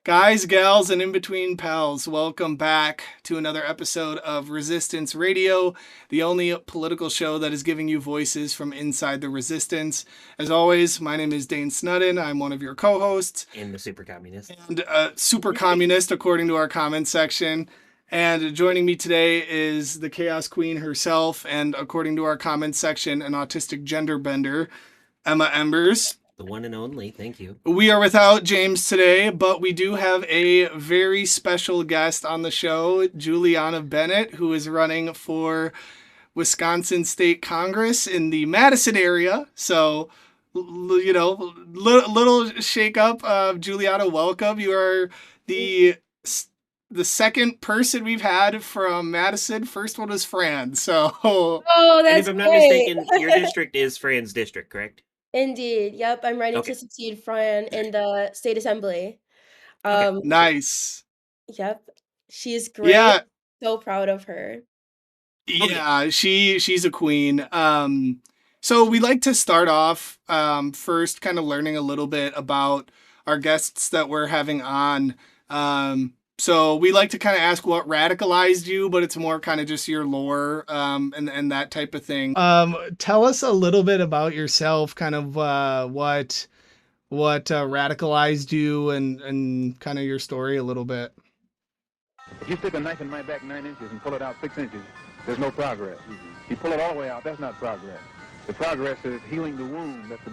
Guys, gals, and in between pals, welcome back to another episode of Resistance Radio, the only political show that is giving you voices from inside the resistance. As always, my name is Dane Snudden. I'm one of your co hosts. And the super communist. And super communist, according to our comment section. And joining me today is the Chaos Queen herself, and according to our comment section, an autistic gender bender, Emma Embers. The one and only, thank you. We are without James today, but we do have a very special guest on the show, Juliana Bennett, who is running for Wisconsin State Congress in the Madison area. So, little shake up. Juliana, welcome. You are the second person we've had from Madison. First one was Fran. So, that's and if I'm not great. mistaken, your district is Fran's district, correct? Indeed. Yep. I'm ready Okay. to succeed Fran in the state assembly. nice. Yep. She's great. Yeah. So proud of her. Yeah, she's a queen. So we like to start off first kind of learning a little bit about our guests that we're having on. So we like to kind of ask what radicalized you, but it's more kind of just your lore and that type of thing. Tell us a little bit about yourself, kind of what radicalized you and kind of your story a little bit. If you stick a knife in my back 9 inches and pull it out 6 inches, there's no progress. If you pull it all the way out, that's not progress. The progress is healing the wound that the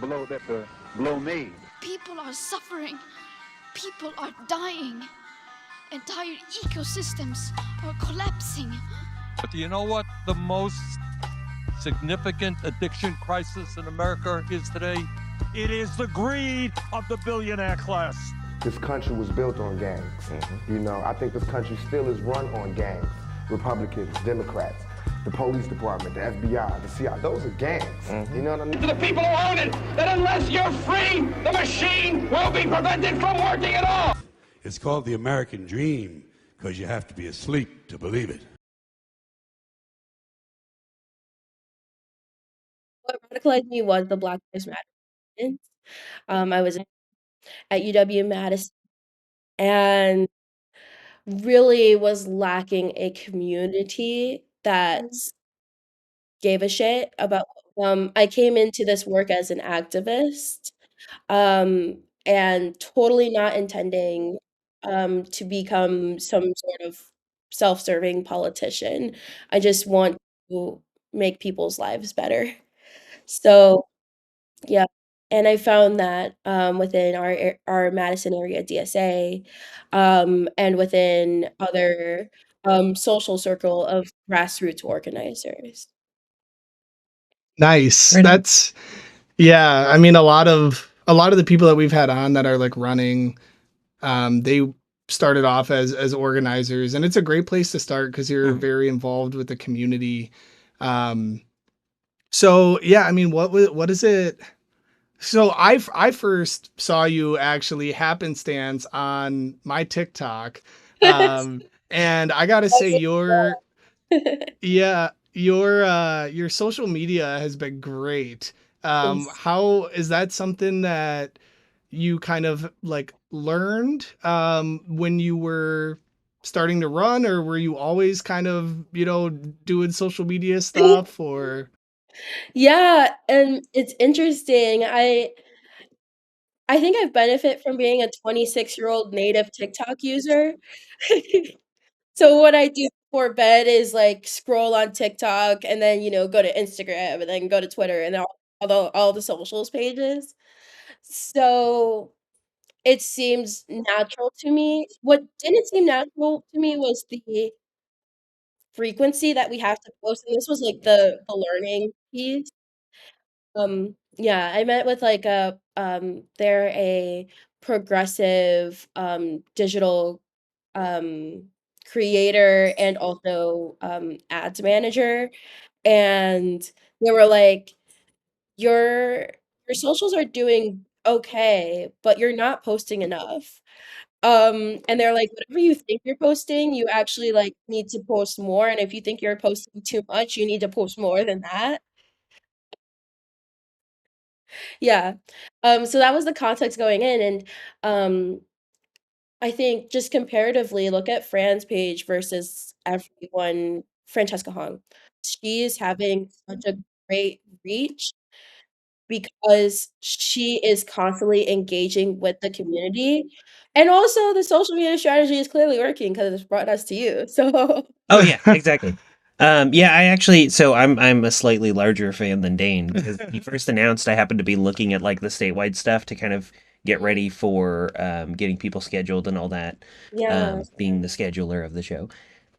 blow made. People are suffering. People are dying. Entire ecosystems are collapsing. But do you know what the most significant addiction crisis in America is today? It is the greed of the billionaire class. This country was built on gangs. You know, I think this country still is run on gangs. Republicans, Democrats, the police department, the FBI, the CIA, those are gangs. You know what I mean? To the people who own it, that unless you're free, the machine will be prevented from working at all. It's called the American dream because you have to be asleep to believe it. What radicalized me was the Black Lives Matter movement. I was at UW-Madison and really was lacking a community that gave a shit about. I came into this work as an activist, and totally not intending to become some sort of self-serving politician. I just want to make people's lives better. So, yeah, and I found that within our Madison area DSA, and within other social circle of grassroots organizers. Nice. That's yeah. I mean, a lot of the people that we've had on that are like running, they started off as organizers, and it's a great place to start because you're very involved with the community. So yeah, I mean, what is it? So I first saw you actually happenstance on my TikTok, and I gotta say your social media has been great. Yes. How is that something that you kind of like learned when you were starting to run, or were you always kind of, doing social media stuff or? Yeah, and it's interesting. I think I benefit from being a 26-year-old native TikTok user. So what I do before bed is like scroll on TikTok and then, go to Instagram and then go to Twitter and all the socials pages. So it seems natural to me. What didn't seem natural to me was the frequency that we have to post, and this was like the learning piece. Yeah, I met with like they're a progressive digital um creator and also ads manager, and they were like, your your socials are doing okay, but you're not posting enough. And they're like, whatever you think you're posting, you actually like need to post more, and if you think you're posting too much, you need to post more than that. Yeah. So that was the context going in, and um I think just comparatively, look at Fran's page versus everyone. Francesca Hong. She's having such a great reach because she is constantly engaging with the community, and also the social media strategy is clearly working because it's brought us to you. So Oh yeah, exactly. Yeah, I actually, so I'm a slightly larger fan than Dane because he first announced, I happened to be looking at like the statewide stuff to kind of get ready for getting people scheduled and all that, yeah. being the scheduler of the show.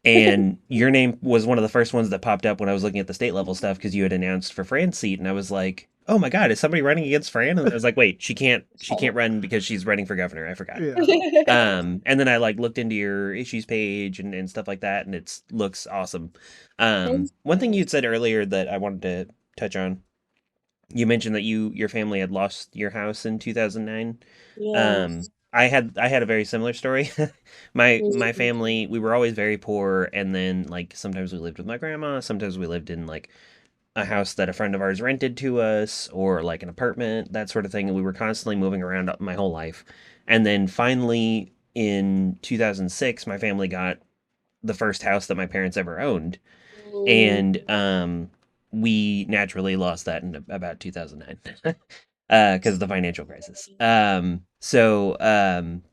And your name was one of the first ones that popped up when I was looking at the state level stuff because you had announced for Fran's seat, and I was like, "Oh my God, is somebody running against Fran?" And I was like, "Wait, she can't run because she's running for governor." I forgot. Yeah. And then I like looked into your issues page and stuff like that, and it looks awesome. Thank One thing you. you'd said earlier that I wanted to touch on, you mentioned that your family had lost your house in 2009. Yes. I had a very similar story. My Mm, family, we were always very poor, and then like sometimes we lived with my grandma, sometimes we lived in like a house that a friend of ours rented to us, or like an apartment, that sort of thing, and we were constantly moving around my whole life. And then finally in 2006, my family got the first house that my parents ever owned, mm, and we naturally lost that in about 2009 because of the financial crisis. That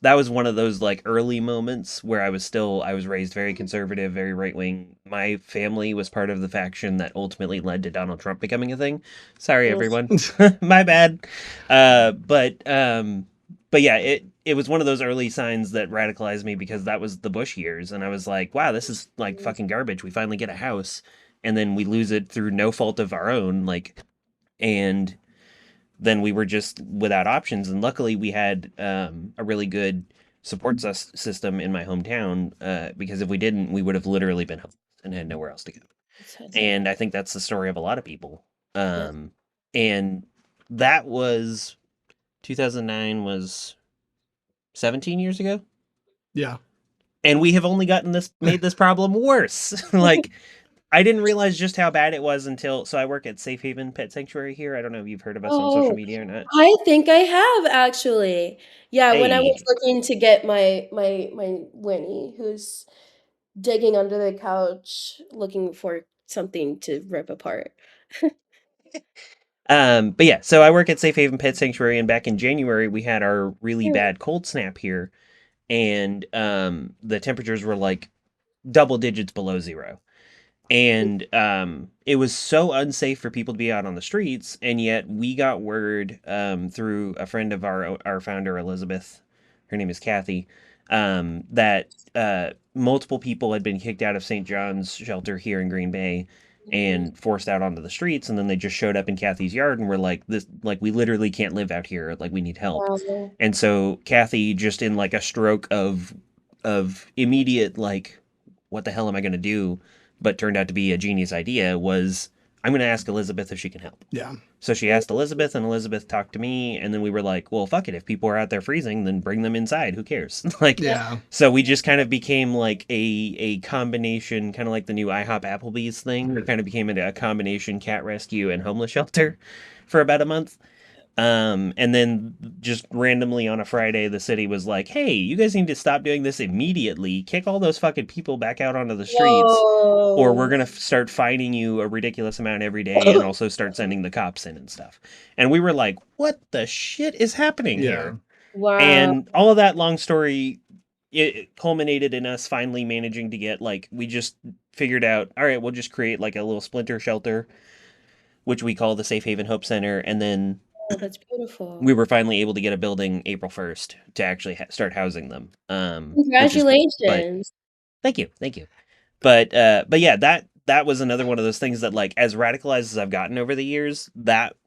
was one of those like early moments where I was raised very conservative, very right wing. My family was part of the faction that ultimately led to Donald Trump becoming a thing. Sorry, mm, everyone, my bad. But yeah, it was one of those early signs that radicalized me because that was the Bush years, and I was like, wow, this is like mm. fucking garbage. We finally get a house, and then we lose it through no fault of our own, like, and then we were just without options. And luckily, we had a really good support system in my hometown because if we didn't, we would have literally been homeless and had nowhere else to go. So sad. And I think that's the story of a lot of people. Yeah. And that was 2009 was 17 years ago. Yeah. And we have only made this problem worse. Like, I didn't realize just how bad it was until, so I work at Safe Haven Pet Sanctuary here. I don't know if you've heard of us on social Oh, media or not. I think I have actually. Yeah, when I was Hey. looking to get my Winnie, who's digging under the couch looking for something to rip apart. But yeah, so I work at Safe Haven Pet Sanctuary, and back in January we had our really Mm, bad cold snap here, and the temperatures were like double digits below zero. And it was so unsafe for people to be out on the streets, and yet we got word through a friend of our founder Elizabeth, her name is Kathy, that multiple people had been kicked out of St. John's shelter here in Green Bay mm, and forced out onto the streets, and then they just showed up in Kathy's yard and were like, this, like, we literally can't live out here, like we need help. wow. And so Kathy, just in like a stroke of immediate like, what the hell am I going to do, but turned out to be a genius idea, was I'm going to ask Elizabeth if she can help. Yeah. So she asked Elizabeth, and Elizabeth talked to me, and then we were like, well, fuck it. If people are out there freezing, then bring them inside. Who cares? Like, Yeah. so we just kind of became like a combination, kind of like the new IHOP Applebee's thing. We kind of became a combination cat rescue and homeless shelter for about a month. And then just randomly on a Friday, the city was like, hey, you guys need to stop doing this immediately. Kick all those fucking people back out onto the streets, or we're Whoa. going to start fining you a ridiculous amount every day and also start sending the cops in and stuff. And we were like, what the shit is happening Yeah. here? Wow. And all of that long story, it culminated in us finally managing to get, like, we just figured out, all right, we'll just create like a little splinter shelter, which we call the Safe Haven Hope Center. And then Oh, that's beautiful. we were finally able to get a building April 1st to actually start housing them. Which is cool. But Congratulations. thank you. But yeah, that was another one of those things that, like, as radicalized as I've gotten over the years, that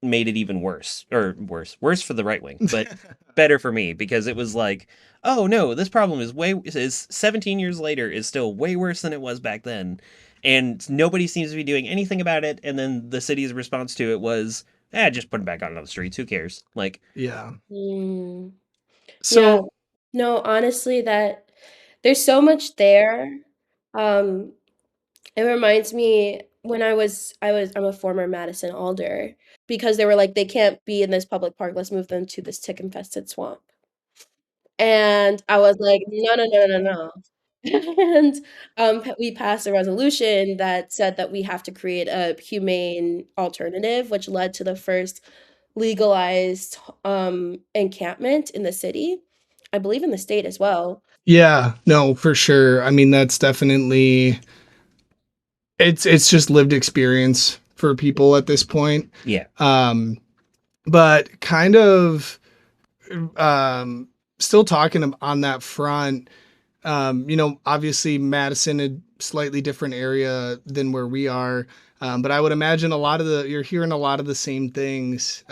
made it even worse, or worse for the right wing, but better for me, because it was like, oh no, this problem is 17 years later is still way worse than it was back then, and nobody seems to be doing anything about it. And then the city's response to it was, just put it back on the streets. Who cares? Like, Yeah. Mm. Yeah. So No, honestly, that there's so much there. Um, it reminds me when I'm a former Madison Alder because they were like, they can't be in this public park. Let's move them to this tick infested swamp. And I was like, "No, no, no, no, no, no." And, we passed a resolution that said that we have to create a humane alternative, which led to the first legalized, encampment in the city, I believe in the state as well. Yeah, no, for sure. I mean, that's definitely it's just lived experience for people at this point. Yeah. But kind of um still talking on that front, obviously Madison, a slightly different area than where we are. But I would imagine you're hearing a lot of the same things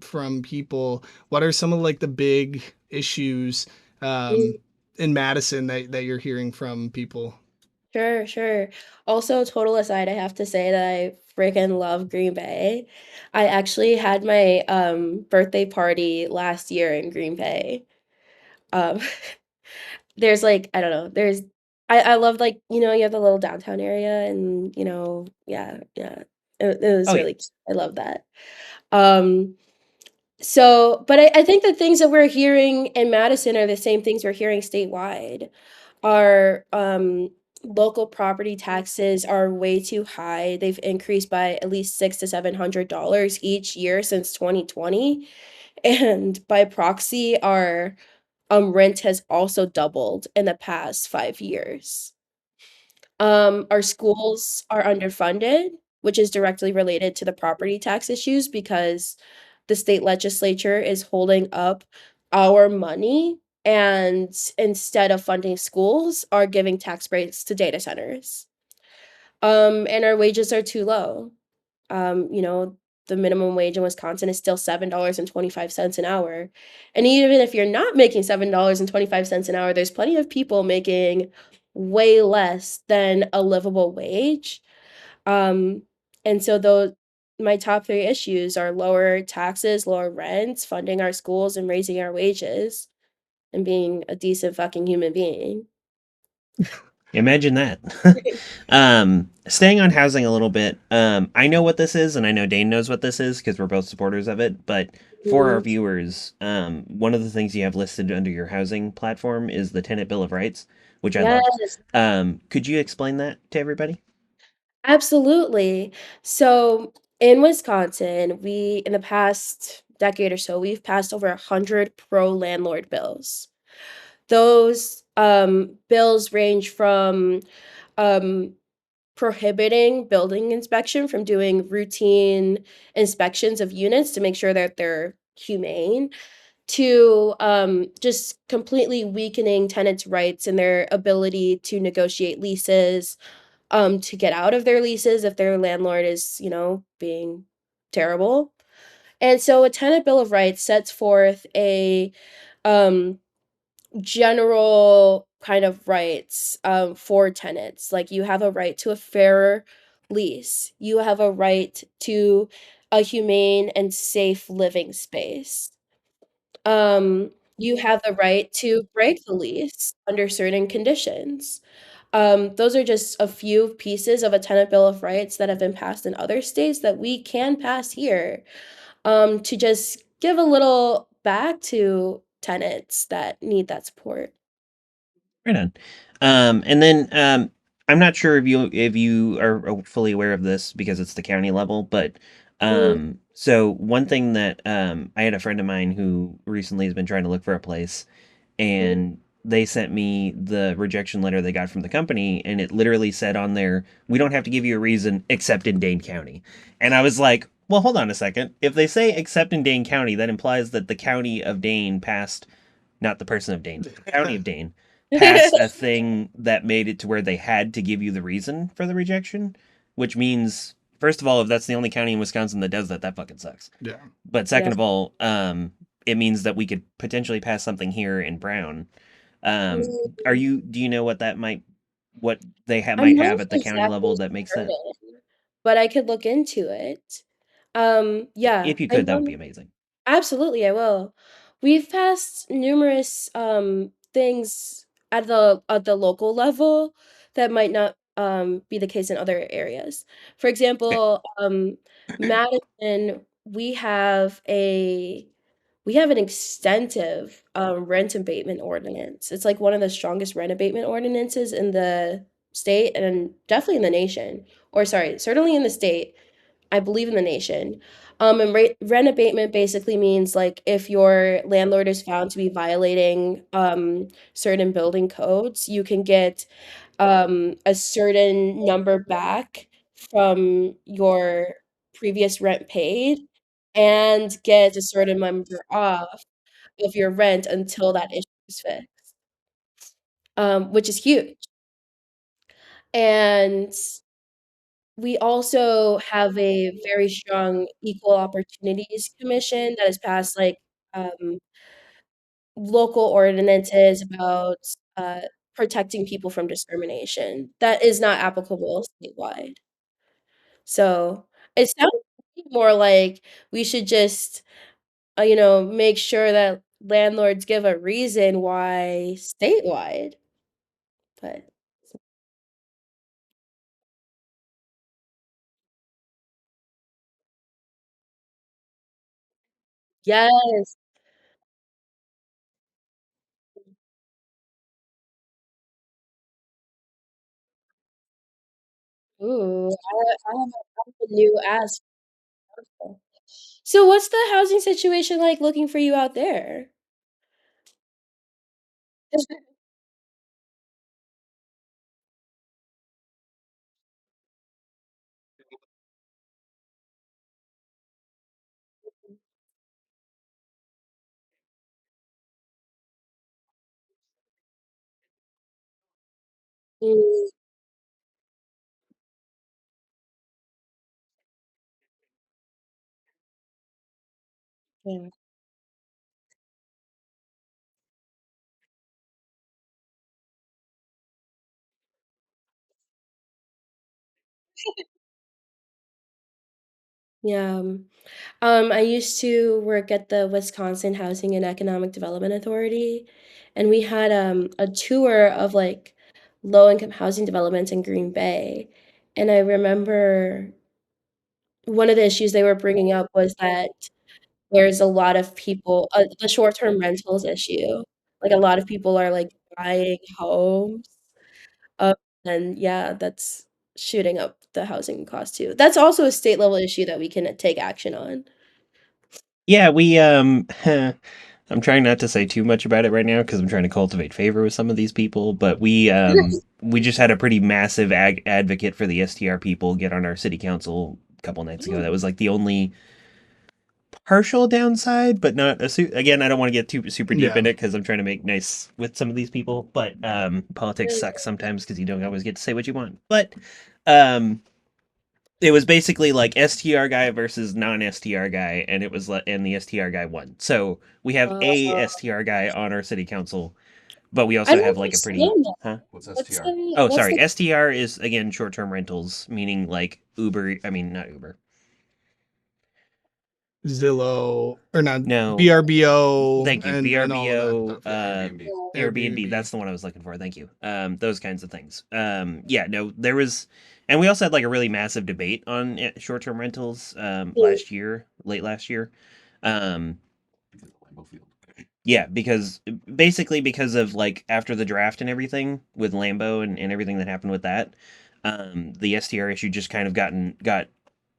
from people. What are some of like the big issues Mm, in Madison that you're hearing from people? sure, sure. Also, total aside, I have to say that I freaking love Green Bay. I actually had my, birthday party last year in Green Bay. Um, there's, like, I don't know, I love, like, you have the little downtown area and, yeah, yeah. It was Oh yeah. really cute. I love that. Um but I think the things that we're hearing in Madison are the same things we're hearing statewide. Our local property taxes are way too high. They've increased by at least $600 to $700 each year since 2020. And by proxy, our rent has also doubled in the past 5 years. Our schools are underfunded, which is directly related to the property tax issues because the state legislature is holding up our money and instead of funding schools are giving tax breaks to data centers. And our wages are too low. The minimum wage in Wisconsin is still $7.25 an hour. And even if you're not making $7.25 an hour, there's plenty of people making way less than a livable wage. Um, and so those my top 3 issues are lower taxes, lower rents, funding our schools, and raising our wages, and being a decent fucking human being. Imagine that. Staying on housing a little bit. I know what this is, and I know Dane knows what this is because we're both supporters of it. But for our Mhm. viewers, one of the things you have listed under your housing platform is the Tenant Bill of Rights, which I love. Yes. Could you explain that to everybody? Absolutely. So in Wisconsin, in the past decade or so, we've passed over 100 pro landlord bills. Those bills range from um, prohibiting building inspection from doing routine inspections of units to make sure that they're humane to just completely weakening tenants' rights and their ability to negotiate leases, to get out of their leases if their landlord is, being terrible. And so a tenant bill of rights sets forth a um, general kind of rights for tenants. Like you have a right to a fair lease, you have a right to a humane and safe living space. You have the right to break the lease under certain conditions. Those are just a few pieces of a tenant bill of rights that have been passed in other states that we can pass here, to just give a little back to tenants that need that support. Right on. And then I'm not sure if you are fully aware of this because it's the county level, but Mm, so one thing that I had a friend of mine who recently has been trying to look for a place, mm. and they sent me the rejection letter they got from the company, and it literally said on there, "We don't have to give you a reason except in Dane County." And I was like, "Well, hold on a second. If they say except in Dane County, that implies that the county of Dane passed, not the person of Dane, but the county of Dane passed a thing that made it to where they had to give you the reason for the rejection, which means, first of all, if that's the only county in Wisconsin that does that, that fucking sucks. Yeah. But Yeah. second of all, it means that we could potentially pass something here in Brown. Do Mm. you know what they I'm might not have at the county exactly level that makes that? certain, but I could look into it. Yeah, If you I could, that would know. be amazing. Absolutely, I will. We've passed numerous things at the local level that might not be the case in other areas. For Okay. example, Madison, we have a we have an extensive rent abatement ordinance. It's like one of the strongest rent abatement ordinances in the state and definitely in the nation. Or sorry, certainly in the state. I believe in the nation. And rent abatement basically means like if your landlord is found to be violating certain building codes, you can get a certain number back from your previous rent paid and get a certain number off of your rent until that issue is fixed, which is huge. And we also have a very strong equal opportunities commission that has passed like um, local ordinances about protecting people from discrimination that is not applicable statewide. So it sounds more like we should just, make sure that landlords give a reason why statewide. But yes, ooh, I have a new ask. So what's the housing situation like looking for you out there? Mm, yeah, yeah. I used to work at the Wisconsin Housing and Economic Development Authority, and we had a tour of like low-income housing developments in Green Bay. And I remember one of the issues they were bringing up was that there's a lot of people, the short-term rentals issue. Like a lot of people are like buying homes. Um, and yeah, that's shooting up the housing cost too. That's also a state level issue that we can take action on. Yeah, we I'm trying not to say too much about it right now because I'm trying to cultivate favor with some of these people, but we just had a pretty massive advocate for the STR people get on our city council a couple nights ago. That was like the only partial downside, but not a again, I don't want to get too super deep Yeah. in it because I'm trying to make nice with some of these people, but politics sucks sometimes because you don't always get to say what you want. But um it was basically like STR guy versus non-STR guy, and it was and the STR guy won. So we have Uh, a STR guy on our city council, but we I also don't have like a pretty understand that. huh. Oh, What's sorry. the STR is again short-term rentals, meaning like Uber. I mean, not Uber. Zillow or not No, VRBO thank you. and all of that VRBO, stuff. Yeah. Airbnb. Airbnb. That's the one I was looking for. Thank you. Those kinds of things. Yeah, no, there was, and we also had like a really massive debate on short-term rentals last year, late last year. Um, yeah, because basically because of like after the draft and everything with Lambo and everything that happened with that, the STR issue just kind of got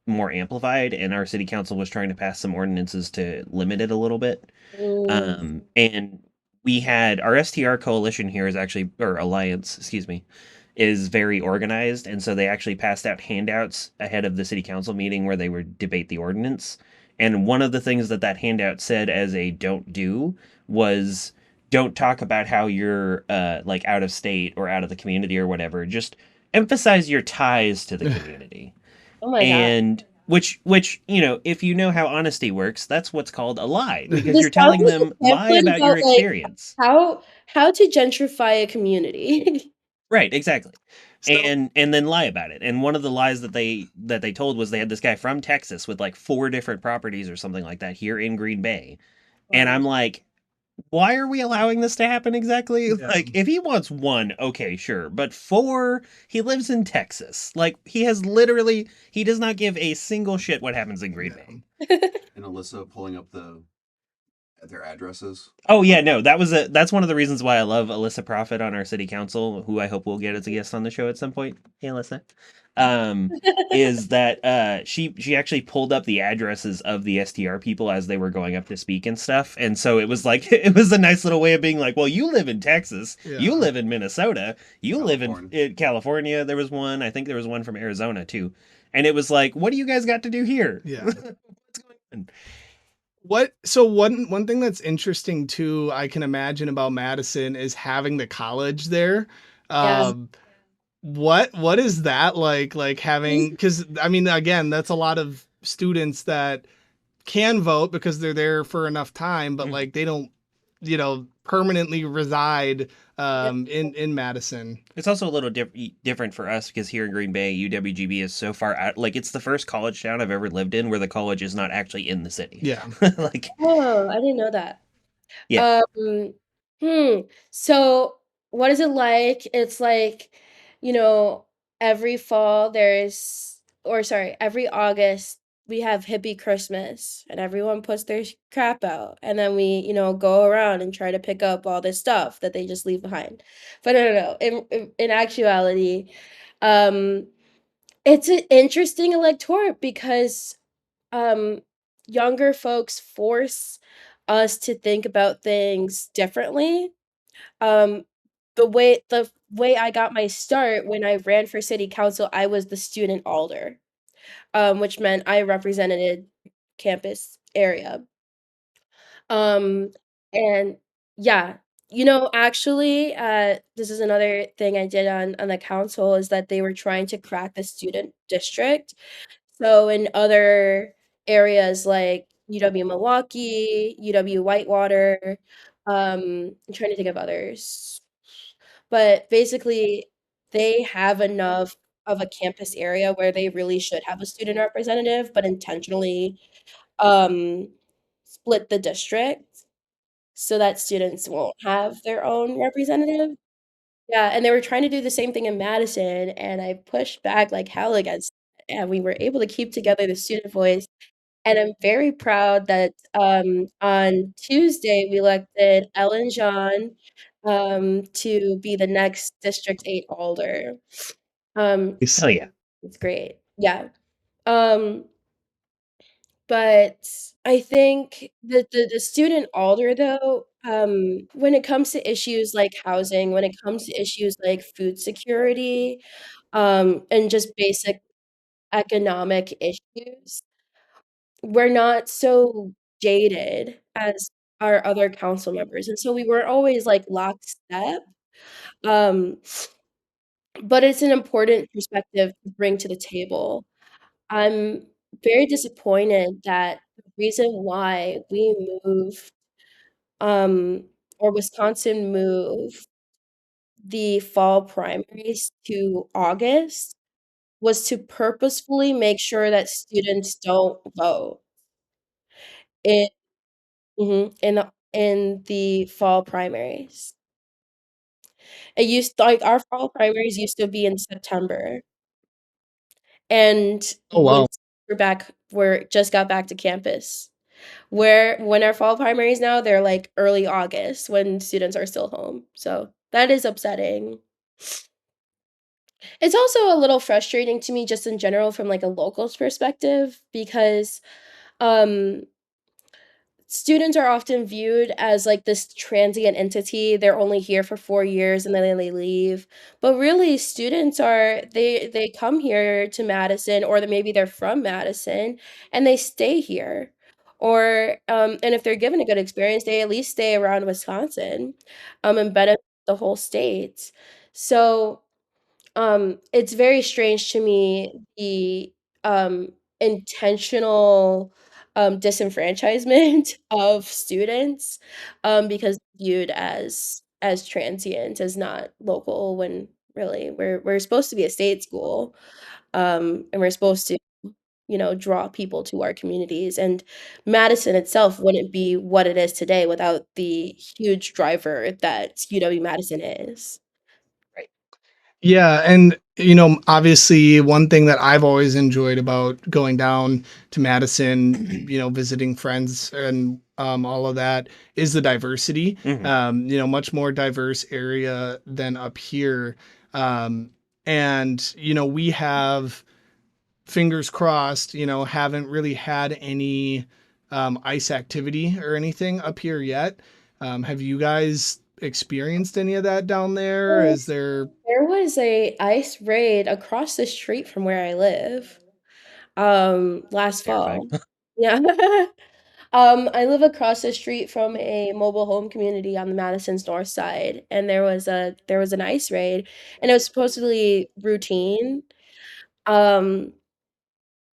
more amplified, and our city council was trying to pass some ordinances to limit it a little bit. mm, And we had our STR coalition here is actually, or alliance, excuse me, is very organized. And so they actually passed out handouts ahead of the city council meeting where they would debate the ordinance. And one of the things that that handout said as a don't do was don't talk about how you're like out of state or out of the community or whatever. Just emphasize your ties to the community. oh my god. And which if you know how honesty works, that's what's called a lie because This you're sounds telling like them a lie pamphlet about your about, like, experience. how to gentrify a community. Right, exactly. So And then lie about it. And one of the lies that they told was they had this guy from Texas with like four different properties or something like that here in Green Bay. And Wow. I'm like, why are we allowing this to happen exactly? yeah. Like, if he wants one, okay, sure. But four, he lives in Texas. Like, he does not give a single shit what happens in Green Bay. And Alyssa pulling up the their addresses. Oh yeah, no, that's one of the reasons why I love Alyssa Prophet on our city council, who I hope we'll get as a guest on the show at some point. Hey, Alyssa. Is that she actually pulled up the addresses of the STR people as they were going up to speak and stuff, and so it was like it was a nice little way of being like, well, you live in Texas, you live in Minnesota, you live in California. There was one, I think there was one from Arizona too, and it was like, what do you guys got to do here? Yeah. What's going on? So one thing that's interesting too, I can imagine about Madison is having the college there. Yeah. What is that like having, because I mean, again, that's a lot of students that can vote because they're there for enough time, but like they don't, permanently reside in Madison. It's also a little different for us because here in Green Bay, UWGB is so far out. Like, it's the first college town I've ever lived in where the college is not actually in the city. Yeah. Like, Oh, I didn't know that. yeah. So what is it like? It's like, every fall every August we have hippie Christmas and everyone puts their crap out and then we, go around and try to pick up all this stuff that they just leave behind. But no. In actuality, it's an interesting electorate because younger folks force us to think about things differently. Um, the way I got my start when I ran for city council, I was the student alder, which meant I represented campus area. And yeah, actually, this is another thing I did on the council is that they were trying to crack the student district. So in other areas like UW Milwaukee, UW Whitewater, I'm trying to think of others. But basically, they have enough of a campus area where they really should have a student representative, but intentionally um, split the district so that students won't have their own representative. Yeah, and they were trying to do the same thing in Madison, and I pushed back like hell against it, and we were able to keep together the student voice, and I'm very proud that, on Tuesday, we elected Ellen John, to be the next District 8 alder. Hell yeah. It's great. Yeah. Um, but I think the student alder though, when it comes to issues like housing, when it comes to issues like food security, and just basic economic issues, we're not so jaded as our other council members, and so we were always, like, lockstep, um, but it's an important perspective to bring to the table. I'm very disappointed that the reason why we moved, or Wisconsin moved the fall primaries to August was to purposefully make sure that students don't vote in in the fall primaries. It used like, our fall primaries used to be in September, and Oh, when wow. we're just got back to campus. When our fall primaries now, they're, like, early August when students are still home, so that is upsetting. It's also a little frustrating to me just in general from, like, a local's perspective because, um students are often viewed as, like, this transient entity, they're only here for 4 years and then they leave, but really students they come here to Madison or maybe they're from Madison and they stay here, or, and if they're given a good experience, they at least stay around Wisconsin, and benefit the whole state. So it's very strange to me the, intentional, disenfranchisement of students, because viewed as transient, as not local, when really we're supposed to be a state school, and we're supposed to, draw people to our communities, and Madison itself wouldn't be what it is today without the huge driver that UW-Madison is. Yeah, and obviously one thing that I've always enjoyed about going down to Madison, visiting friends and all of that is the diversity. Mhm. You know, much more diverse area than up here. Um, and, you know, we have, fingers crossed, you know, haven't really had any ice activity or anything up here yet. Have you guys experienced any of that down there? Is there? There was a ice raid across the street from where I live, last Terrifying. fall. Yeah. I live across the street from a mobile home community on the Madison's north side, and there was an ice raid, and it was supposedly routine. Um,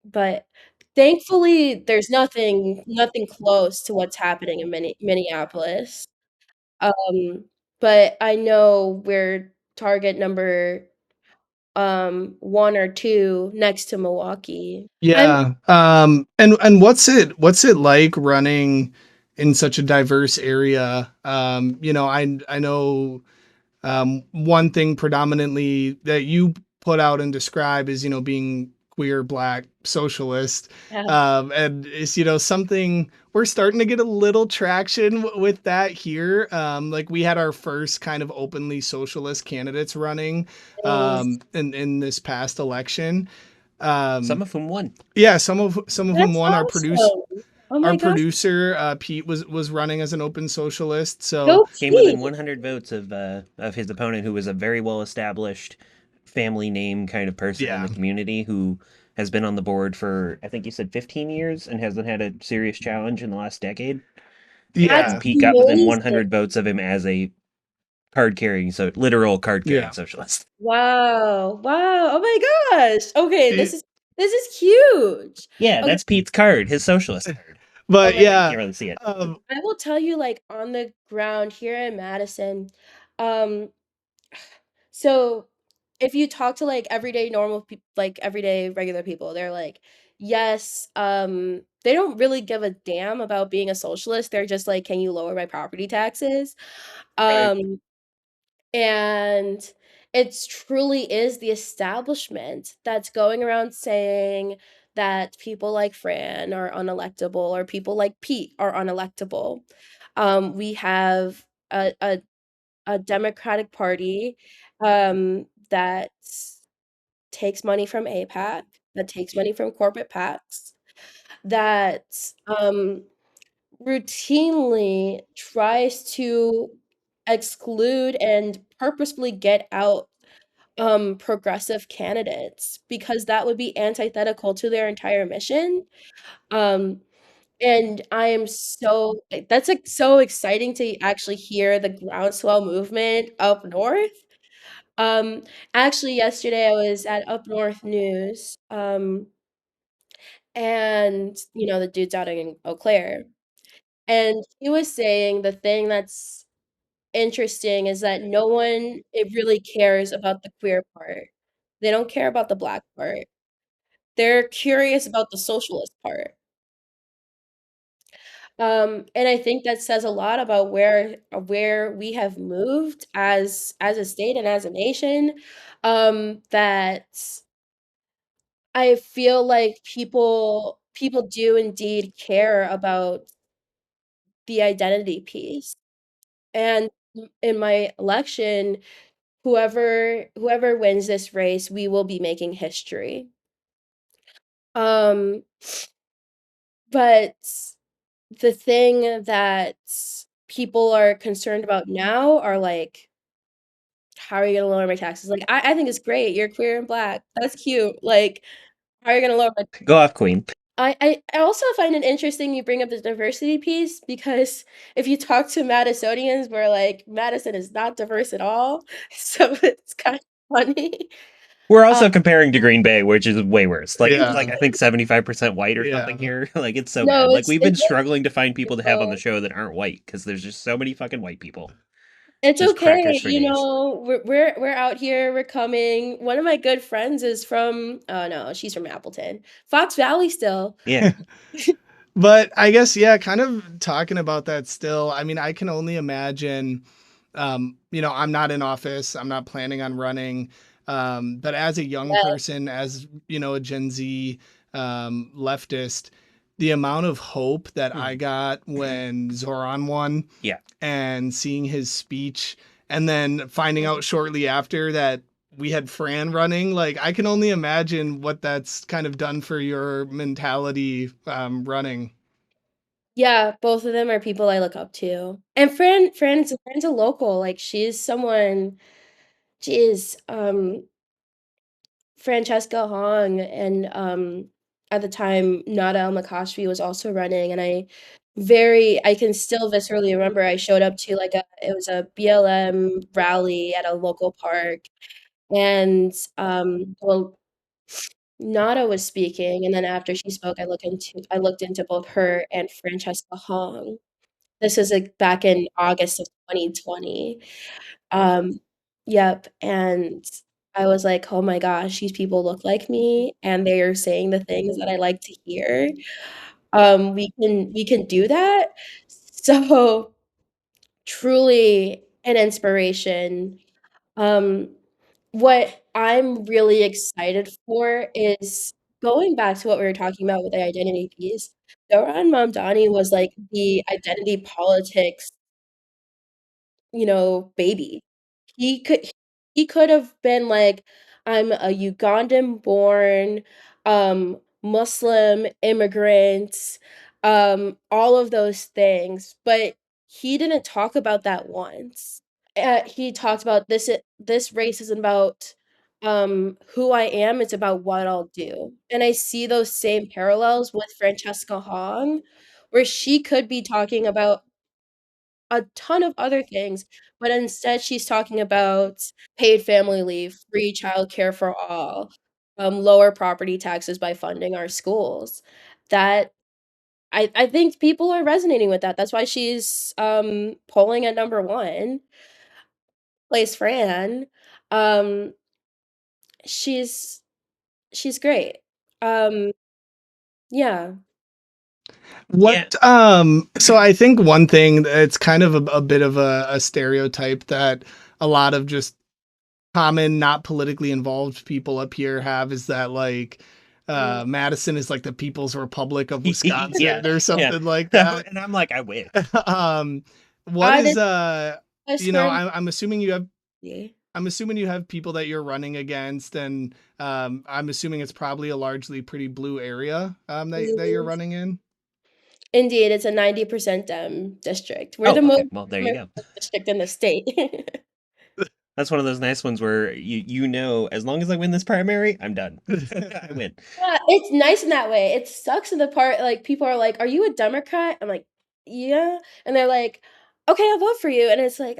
but thankfully, there's nothing close to what's happening in Minneapolis. Um, but I know we're target number 1 or 2 next to Milwaukee. I'm Yeah. And what's it like running in such a diverse area? You know, I know one thing predominantly that you put out and describe is, you know, being queer, black, socialist. Yeah. And it's, you know, something we're starting to get a little traction with that here. Like we had our first kind of openly socialist candidates running Nice. in this past election. Some Um, of whom won. yeah, some of them That's won. awesome. Oh Our my gosh. producer Pete was running as an open socialist. So Go Came within Pete. 100 votes of his opponent, who was a very well established family name kind of person in yeah, the community who has been on the board for, I think you said 15 years, and hasn't had a serious challenge in the last decade. That's And yeah, Pete got within amazing. 100 votes of him as a card carrying, so literal card carrying yeah. socialist. Wow. Wow. Oh my gosh. Okay, It- this is huge. Yeah, Okay, that's Pete's card, his socialist card. oh but my You yeah, can't really see it. I will tell you, like, on the ground here in Madison, um, so if you talk to, like, everyday normal people, like, everyday regular people, they're like, "Yes," they don't really give a damn about being a socialist, they're just like, "Can you lower my property taxes?" right. Um, and it truly is the establishment that's going around saying that people like Fran are unelectable or people like Pete are unelectable. We have a Democratic Party that takes money from APAC, that takes money from corporate PACs, that routinely tries to exclude and purposefully get out progressive candidates because that would be antithetical to their entire mission. Um, and I am so that's like so exciting to actually hear the groundswell movement up north. Um, actually yesterday I was at Up North News, and you know the dude's out in Eau Claire, and he was saying the thing that's interesting is that no one it really cares about the queer part. They don't care about the black part. They're curious about the socialist part. And I think that says a lot about where we have moved as a state and as a nation, that I feel like people do indeed care about the identity piece. And in my election, whoever wins this race, we will be making history. Um, but the thing that people are concerned about now are like, how are you gonna lower my taxes? Like, I think it's great. You're queer and black. That's cute. Like, how are you gonna lower my Go off, Queen. I also find it interesting you bring up the diversity piece because if you talk to Madisonians, we're like, Madison is not diverse at all. So it's kind of funny. We're Uh, also comparing to Green Bay, which is way worse. Like it's Yeah, like I think 75% white or yeah. something here. Like it's so no, bad. Like we've been it's struggling to find people to have on the beautiful. show that aren't white because there's just so many fucking white people. It's Just okay, crackers for you days. know, we're out here, we're coming. One of my good friends is from oh no, she's from Appleton. Fox Valley still. Yeah. But I guess, yeah, kind of talking about that still. I mean, I can only imagine, you know, I'm not in office, I'm not planning on running. But as a young Yeah, person, as, you know, a Gen Z leftist, the amount of hope that I Mhm. got when Zoran won Yeah. and seeing his speech and then finding out shortly after that we had Fran running, like I can only imagine what that's kind of done for your mentality running. Yeah, both of them are people I look up to. And Fran's a local, like, she's someone she is, Francesca Hong and, at the time, Nada El-Makashfi was also running, and I can still viscerally remember I showed up to, like, it was a BLM rally at a local park, and, well, Nada was speaking, and then after she spoke, I looked into both her and Francesca Hong. This was, like, back in August of 2020. Um, yep, and I was like, "Oh my gosh, these people look like me, and they are saying the things that I like to hear. We can do that." So, truly an inspiration. Um, what I'm really excited for is going back to what we were talking about with the identity piece. Zohran Mamdani was, like, the identity politics, baby. He could he could have been like, "I'm a Ugandan-born, Muslim immigrant," all of those things, but he didn't talk about that once. He talked about this race isn't about, who I am, it's about what I'll do, and I see those same parallels with Francesca Hong, where she could be talking about a ton of other things, but instead she's talking about paid family leave, free childcare for all, lower property taxes by funding our schools. That I think people are resonating with that. That's why she's, polling at number 1, plays Fran. Um, she's she's great. Um, yeah. Yeah. What so I think one thing that's kind of a bit of a stereotype that a lot of just common not politically involved people up here have is that like Mm. Madison is like the People's Republic of Yeah. Wisconsin or Yeah. something like that. And I'm like, I wish. What I is did I swear I'm assuming you have yeah. I'm assuming you have people that you're running against, and I'm assuming it's probably a largely pretty blue area that you're Mhm. running in. Indeed, it's a 90% Dem district. We're Oh, the okay. most Well, there you go. Democratic district in the state. That's one of those nice ones where as long as I win this primary, I'm done. I win. Yeah, it's nice in that way. It sucks in the part, like, people are like, "Are you a Democrat?" I'm like, "Yeah," and they're like, "Okay, I'll vote for you," and it's like,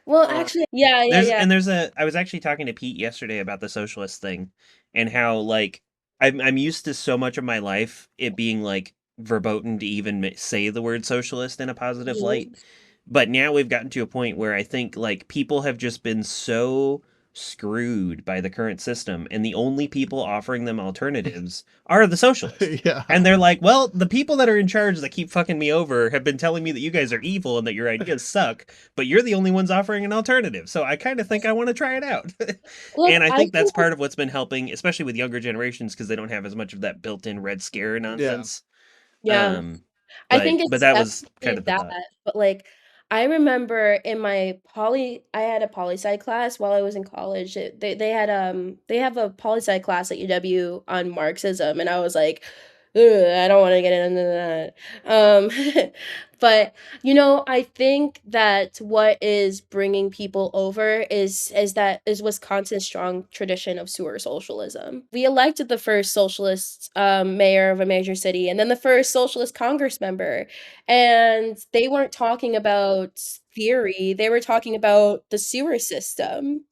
well, actually yeah, yeah, yeah. I was actually talking to Pete yesterday about the socialist thing and how like I'm used to so much of my life it being like verboten to even say the word socialist in a positive light. Mhm. But now we've gotten to a point where I think like people have just been so screwed by the current system, and the only people offering them alternatives are the socialists. Yeah. And they're like, well, the people that are in charge that keep fucking me over have been telling me that you guys are evil and that your ideas suck, but you're the only ones offering an alternative. So I kind of think I want to try it out. Look, And I I think that's think part of what's been helping, especially with younger generations, because they don't have as much of that built-in Red Scare Yeah. nonsense. yeah. I But think it's that was kind definitely of the that, thought. but, like, I remember in my I had a poli-sci class while I was in college. They have a poli-sci class at UW on Marxism, and I was like, "Ugh, I don't wanna get into that." But, I think that what is bringing people over is Wisconsin's strong tradition of sewer socialism. We elected the first socialist, mayor of a major city, and then the first socialist congress member, and they weren't talking about theory, they were talking about the sewer system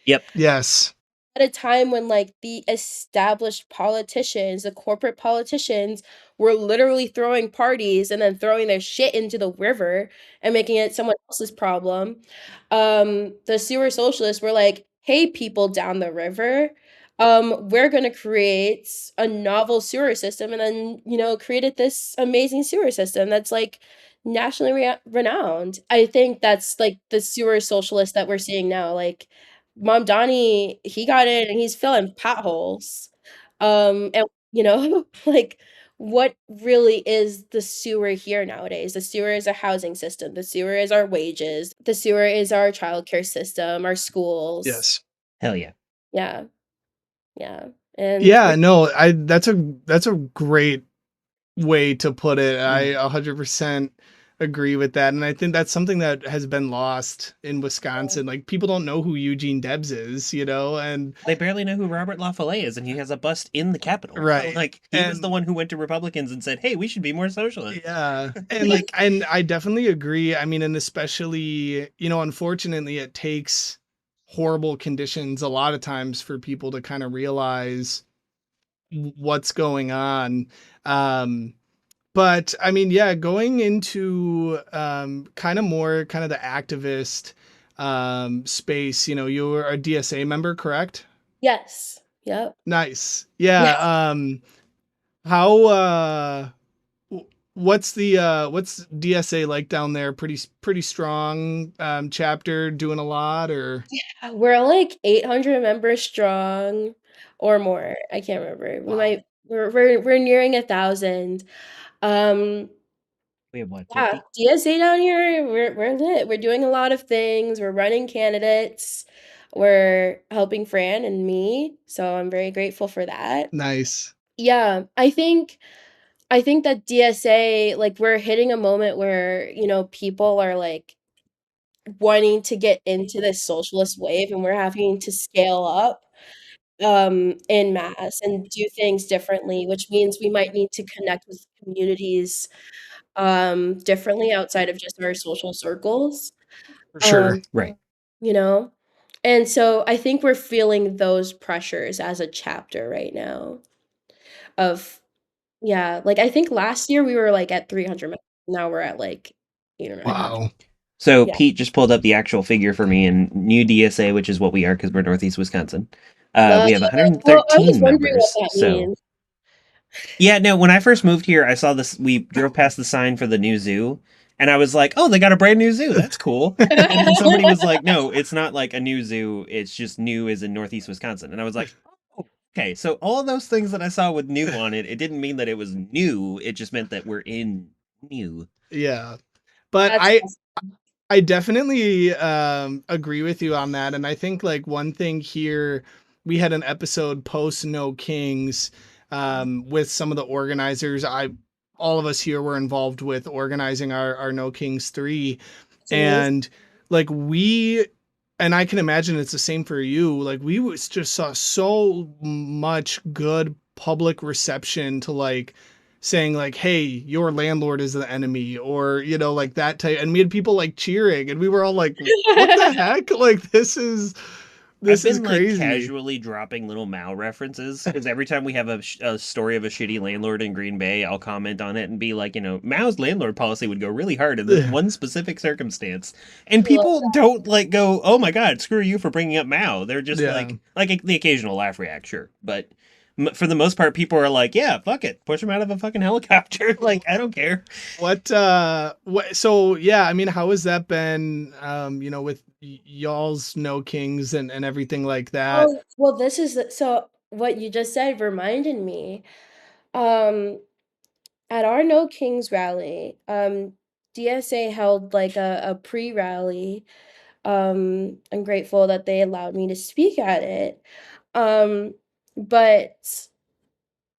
Yep. Yes. at a time when, like, the established politicians, the corporate politicians, were literally throwing parties and then throwing their shit into the river and making it someone else's problem. The sewer socialists were like, "Hey, people down the river, we're gonna create a novel sewer system," and then, created this amazing sewer system that's, like, nationally renowned. I think that's, like, the sewer socialist that we're seeing now, like, Mom Donnie, he got in and he's filling potholes. And, like, what really is the sewer here nowadays? The sewer is a housing system. The sewer is our wages. The sewer is our childcare system, our schools. Yes. Hell yeah. Yeah. Yeah. And Yeah, no, that's a great way to put it. I Mm. 100% agree with that. And I think that's something that has been lost in Wisconsin. Like people don't know who Eugene Debs is, you know, and They barely know who Robert La Follette is, and he has a bust in the Capitol. right. Like he was the And one who went to Republicans and said, "Hey, we should be more socialist." yeah. And like and I definitely agree. I mean, and especially, you know, unfortunately it takes horrible conditions a lot of times for people to kind of realize what's going on. But I mean, yeah, going into kind of more kind of the activist space, you know, you're a DSA member, correct? yes. Yep. Nice. Yeah. Yeah. How what's DSA like down there? Pretty strong chapter, doing a lot, or We're like 800 members strong or more. I can't remember. We wow. might we're nearing 1,000. Um We have what, yeah, 50? DSA down here, we're lit. We're doing a lot of things. We're running candidates. We're helping Fran and me, so I'm very grateful for that. Nice. Yeah, I think that DSA, like, we're hitting a moment where, you know, people are, like, wanting to get into this socialist wave, and we're having to scale up, en masse and do things differently, which means we might need to connect with communities, differently outside of just our social circles, For sure. um, Right. you know? And so I think we're feeling those pressures as a chapter right now of yeah, like, I think last year we were, like, at 300 members, now we're at, like, 800. Wow. So Yeah. Pete just pulled up the actual figure for me in new DSA, which is what we are because we're Northeast Wisconsin. We have Well, I was 113 wondering what members. that So means. yeah, no, when I first moved here, I saw this. We drove past the sign for the new zoo, and I was like, "Oh, they got a brand new zoo. That's cool." And then somebody was like, "No, it's not like a new zoo. It's just new as in Northeast Wisconsin." And I was like, "Oh, okay." So all of those things that I saw with new on it, it didn't mean that it was new. It just meant that we're in new. Yeah. But That's I definitely agree with you on that. And I think like one thing here, we had an episode post No Kings with some of the organizers. All of us here were involved with organizing our No Kings 3. amazing. And like and I can imagine it's the same for you. Like just saw so much good public reception to like saying like, hey, your landlord is the enemy, or you know, like that type. And we had people like cheering, and we were all like, what the heck? Like I've this is been like crazy. casually dropping little Mao references because every time we have a story of a shitty landlord in Green Bay, I'll comment on it and be like, you know, Mao's landlord policy would go really hard in this one specific circumstance, and I love people don't like go, "Oh my god, screw you for bringing up Mao." They're just Yeah. like the occasional laugh react, sure, but for the most part, people are like, "Yeah, fuck it, push him out of a fucking helicopter." Like, I don't care. What so yeah, I mean, how has that been you know, with y'all's No Kings and everything like that? Oh, well, this is so what you just said reminded me, um, at our No Kings rally, DSA held, like, a pre-rally. I'm grateful that they allowed me to speak at it, um, but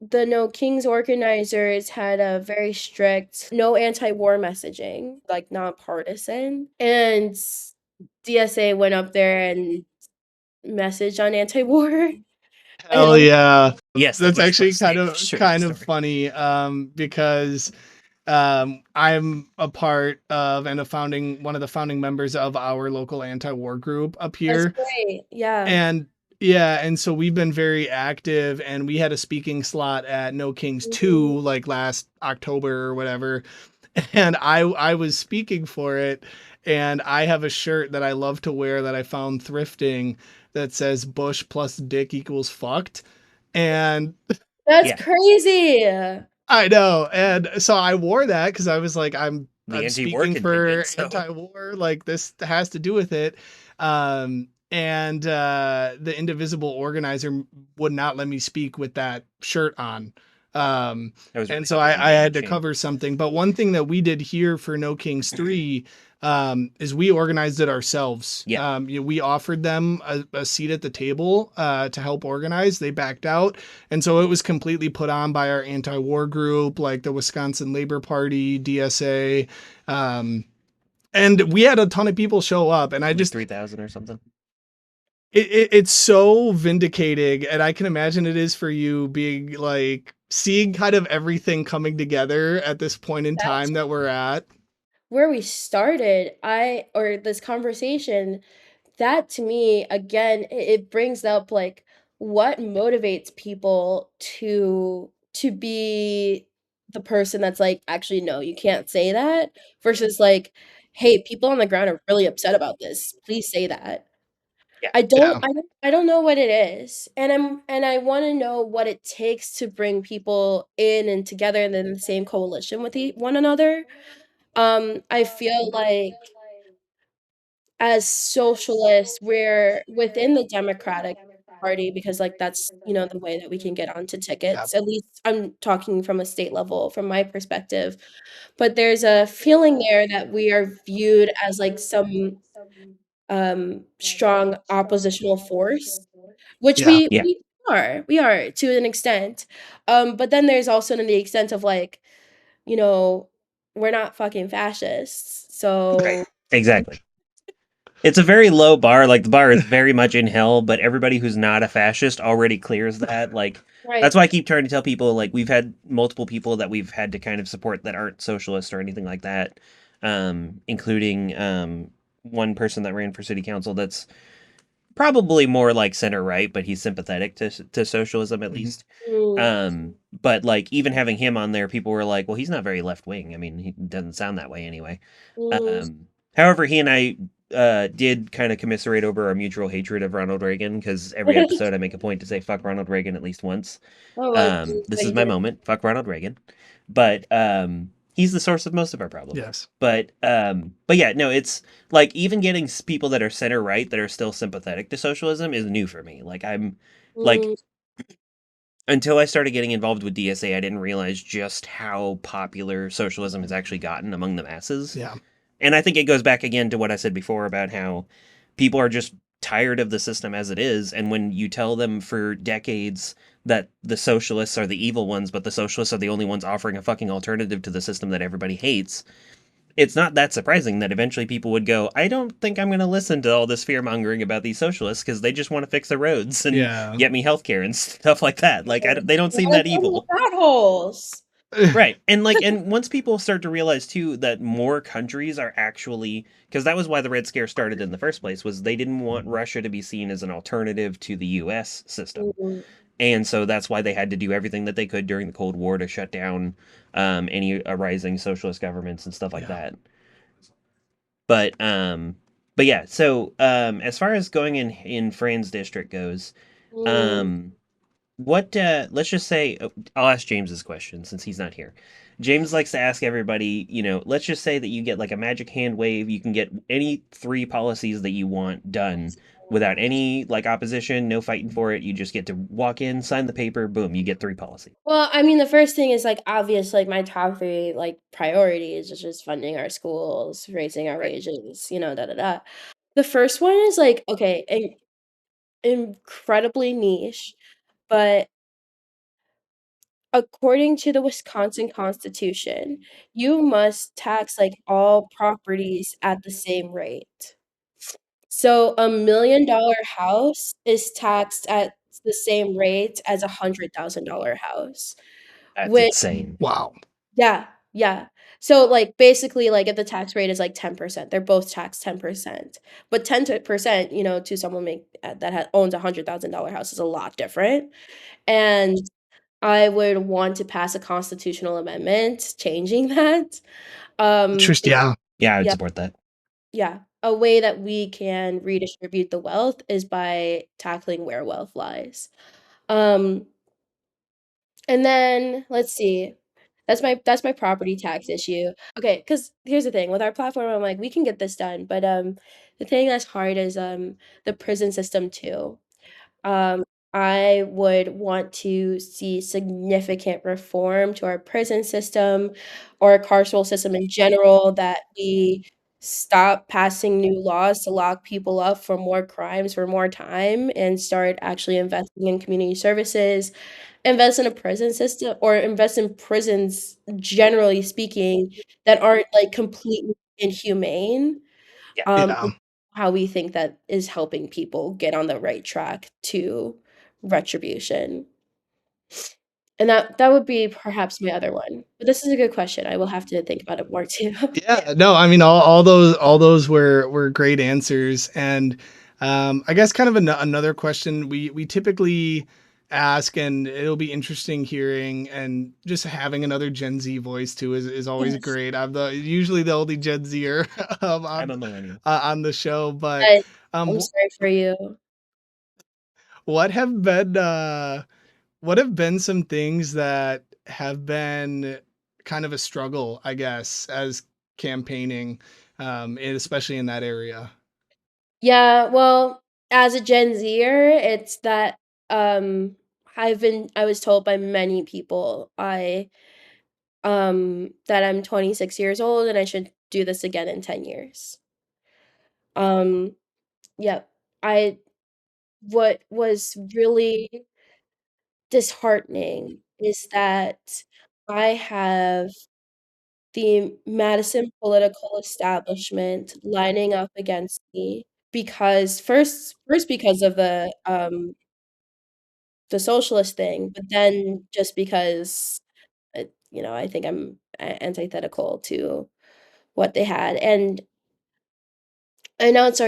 the No Kings organizers had a very strict no anti-war messaging, like, nonpartisan, and DSA went up there and messaged on anti-war, Hell and yeah. Yes, that That's was actually supposed to be a short kind of story. funny because I'm a part of and one of the founding members of our local anti-war group up that's here. great, yeah. And yeah, and so we've been very active, and we had a speaking slot at No Kings Mhm. 2 like last October or whatever. And I was speaking for it, and I have a shirt that I love to wear that I found thrifting that says Bush plus dick equals fucked. And That's Yeah, crazy! I know. And so I wore that because I was like, the I'm anti-war speaking contingent. for So anti-war, like this has to do with it. And the indivisible organizer would not let me speak with that shirt on. And so I had to cover something. But one thing that we did here for No Kings 3 is we organized it ourselves. Yeah. We offered them a seat at the table to help organize. They backed out. And so it was completely put on by our anti-war group, like the Wisconsin Labor Party, DSA. And we had a ton of people show up, and I like just 3,000 or something. It's so vindicating, and I can imagine it is for you, being like seeing kind of everything coming together at this point in time that we're at. Where we started, or this conversation, that to me, again, it brings up like what motivates people to be the person that's like, actually, no, you can't say that, versus like, hey, people on the ground are really upset about this. Please say that. Yeah. Yeah. I don't know what it is. And I want to know what it takes to bring people in and together and in the same coalition with one another. I feel like as socialists, we're within the Democratic Party because like that's, the way that we can get onto Yeah. tickets. At least I'm talking from a state level, from my perspective. But there's a feeling there that we are viewed as like some strong oppositional force, which Yeah. we are to an extent. But then there's also the extent of like, you know, we're not fucking fascists. Right. So Exactly. It's a very low bar. Like the bar is very much in hell, but everybody who's not a fascist already clears that. Like right. that's why I keep trying to tell people. Like we've had multiple people that we've had to kind of support that aren't socialists or anything like that, including one person that ran for city council that's probably more like center right, but he's sympathetic to socialism at least. But like even having him on there, people were like, "Well, he's not very left wing. I mean, he doesn't sound that way anyway." However, he and I did kind of commiserate over our mutual hatred of Ronald Reagan because every episode I make a point to say "fuck Ronald Reagan" at least once. This is my moment. Fuck Ronald Reagan, but he's the source of most of our problems. Yes. But yeah, no, it's like even getting people that are center right that are still sympathetic to socialism is new for me. Like I'm like until I started getting involved with DSA, I didn't realize just how popular socialism has actually gotten among the masses. Yeah. And I think it goes back again to what I said before about how people are just tired of the system as it is. And when you tell them for decades that the socialists are the evil ones, but the socialists are the only ones offering a fucking alternative to the system that everybody hates, it's not that surprising that eventually people would go, I don't think I'm going to listen to all this fear mongering about these socialists because they just want to fix the roads and get me healthcare and stuff like that. Like, they don't seem that evil. Potholes. Right. And like, and once people start to realize too that more countries are actually, because that was why the Red Scare started in the first place, was they didn't want Russia to be seen as an alternative to the US system. And so that's why they had to do everything that they could during the Cold War to shut down any arising socialist governments and stuff like that. But yeah, so as far as going in Fran's district goes, what let's just say I'll ask James this question since he's not here. James likes to ask everybody, let's just say that you get like a magic hand wave, you can get any 3 policies that you want done without any like opposition, no fighting for it. You just get to walk in, sign the paper, boom, you get 3 policies. Well, I mean, the first thing is like obvious, like my top 3 like priorities is just funding our schools, raising our wages, da da da. The first one is like, okay, incredibly niche, but according to the Wisconsin Constitution, you must tax like all properties at the same rate. So a $1 million house is taxed at the same rate as $100,000 house. That's insane. Wow. Yeah, yeah. So like basically like if the tax rate is like 10%, they're both taxed 10%. But 10%, to someone that owns $100,000 house is a lot different. And I would want to pass a constitutional amendment changing that. Yeah, I would support that. Yeah. A way that we can redistribute the wealth is by tackling where wealth lies. And then let's see. That's my property tax issue. Okay, because here's the thing with our platform, I'm like, we can get this done, but the thing that's hard is the prison system too. I would want to see significant reform to our prison system or our carceral system in general, that we stop passing new laws to lock people up for more crimes for more time and start actually investing in community services, invest in a prison system or invest in prisons, generally speaking, that aren't, like, completely inhumane, Yeah. Yeah. how we think that is helping people get on the right track to retribution. And that would be perhaps my other one. But this is a good question. I will have to think about it more too. Yeah, no, I mean all those were great answers, and I guess kind of another question we typically ask, and it'll be interesting hearing and just having another Gen Z voice too is always Yes. great. I'm the usually the only Gen Zer I'm a millennial. on the show, but But um, I'm sorry for you. what have been what have been some things that have been kind of a struggle, I guess, as campaigning, especially in that area? Yeah, well, as a Gen Zer, it's that, um, I was told by many people that I'm 26 years old and I should do this again in 10 years. Um, yep. I What was really disheartening is that I have the Madison political establishment lining up against me because first because of the socialist thing, but then just because, I think I'm antithetical to what they had, and I announced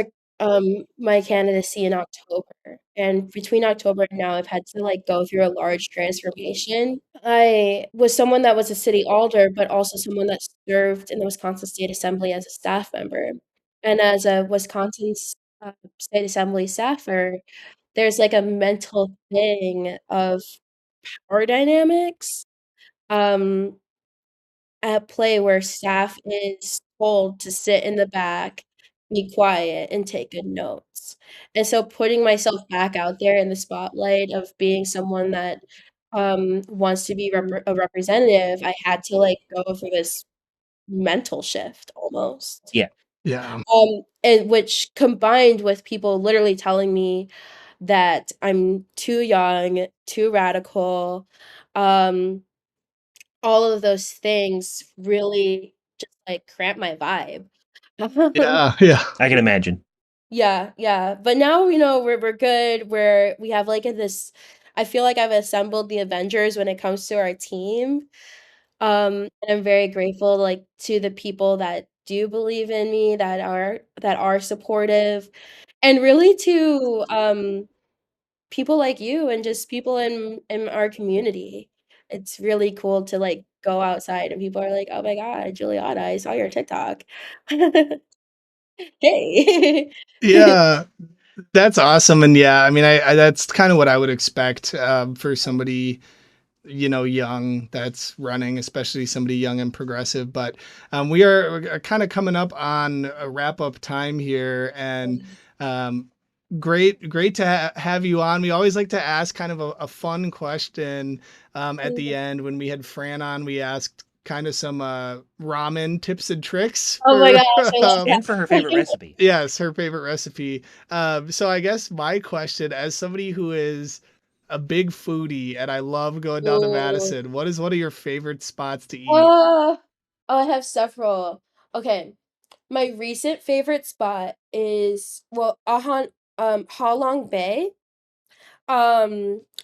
my candidacy in October, and between October and now, I've had to, like, go through a large transformation. I was someone that was a city alder, but also someone that served in the Wisconsin State Assembly as a staff member, and as a State Assembly staffer, there's, like, a mental thing of power dynamics, um at play where staff is told to sit in the back, be quiet, and take good notes. And so putting myself back out there in the spotlight of being someone that, wants to be a representative, I had to, like, go through this mental shift almost. Yeah. Yeah. And which combined with people literally telling me that I'm too young, too radical, um all of those things really just, like, cramp my vibe. Yeah, yeah. I can imagine. Yeah, yeah, but now, we're good, we have, like, this I feel like I've assembled the Avengers when it comes to our team, and I'm very grateful, like, to the people that do believe in me, that are supportive, and really to, people like you and just people in our community. It's really cool to, like, go outside and people are like, "Oh my god, Juliana, I saw your TikTok." Hey. Yeah, that's awesome, and yeah, I mean, I that's kind of what I would expect, for somebody, young that's running, especially somebody young and progressive. But we're kind of coming up on a wrap up time here, and um, great to have you on. We always like to ask kind of a fun question at the end. When we had Fran on, we asked kind of some ramen tips and tricks Oh my for gosh, I love And for her favorite that. recipe. yes, her favorite recipe. So I guess my question, as somebody who is a big foodie and I love going down to Ooh. Madison, what is one of your favorite spots to eat? Oh, I have several. Okay, my recent favorite spot is, well, Ha Long Bay.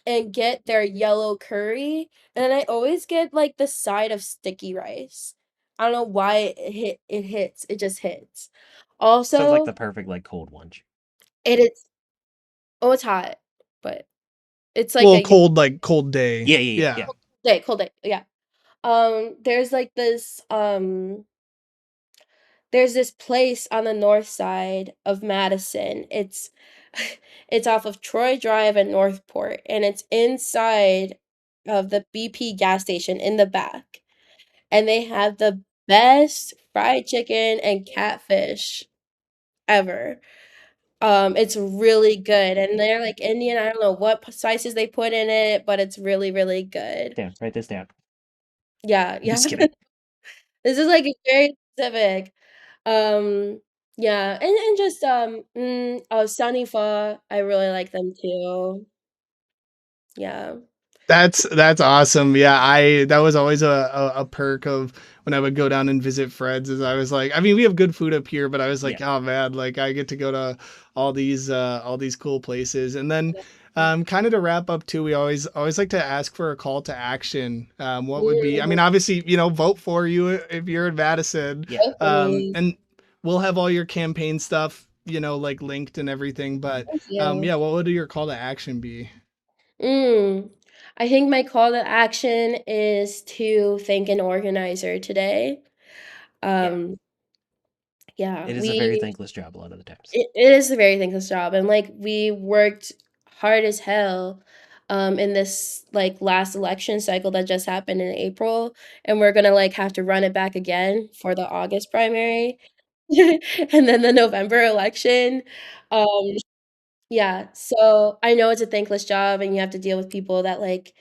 And get their yellow curry, and I always get, like, the side of sticky rice. I don't know why it hits, it just hits. Sounds like Also, the perfect like cold lunch. it is oh, it's hot, but it's like Well, a cold day. Yeah. Yeah. cold day, yeah. There's, like, there's this place on the north side of Madison. It's off of Troy Drive and Northport, and it's inside of the BP gas station in the back. And they have the best fried chicken and catfish ever. It's really good, and they're like Indian. I don't know what spices they put in it, but it's really, really good. Down, write this down. Yeah, yeah. Just kidding. This is like very specific. Um, yeah, and just Sunny Pho, I really like them too. Yeah. That's awesome. Yeah, I that was always a perk of when I would go down and visit Fred's. Is I was like, I mean, we have good food up here, but I was like, Yeah. oh man, like I get to go to all these cool places. And then, Yeah. kind of to wrap up too, we always like to ask for a call to action. What would be? I Mm, mean, obviously, vote for you if you're in Madison. Yeah. hopefully. And we'll have all your campaign stuff, like linked and everything. But Thank you. yeah, what would your call to action be? Mm. I think my call to action is to thank an organizer today. Yeah. Um, yeah, It is a very thankless job a lot of the times. it is a very thankless job, and like we worked hard as hell in this like last election cycle that just happened in April, and we're gonna like have to run it back again for the August primary and then the November election. Um, yeah, so I know it's a thankless job and you have to deal with people that like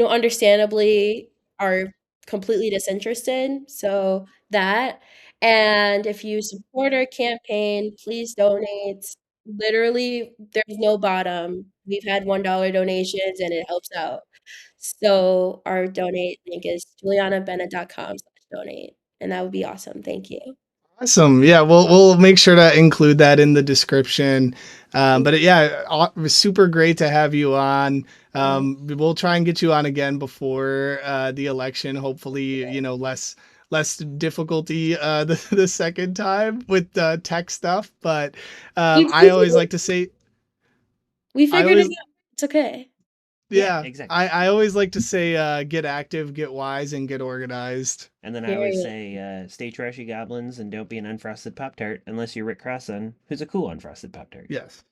understandably are completely disinterested, so that and if you support our campaign, please donate. Literally, there's no bottom. We've had $1 donations, and it helps out. So our donate link is julianabennett.com/donate, and that would be awesome, thank you. Awesome. Yeah, we'll make sure to include that in the description. But yeah, it was super great to have you on. We'll try and get you on again before the election. Hopefully, less difficulty the second time with tech stuff. But We I always figured like to say, we I figured it always out. It's okay. Yeah, yeah, exactly. I always like to say get active, get wise, and get organized. And then I always Period. say, stay trashy goblins and don't be an unfrosted Pop Tart unless you're Rick Crossan, who's a cool unfrosted Pop Tart. Yes.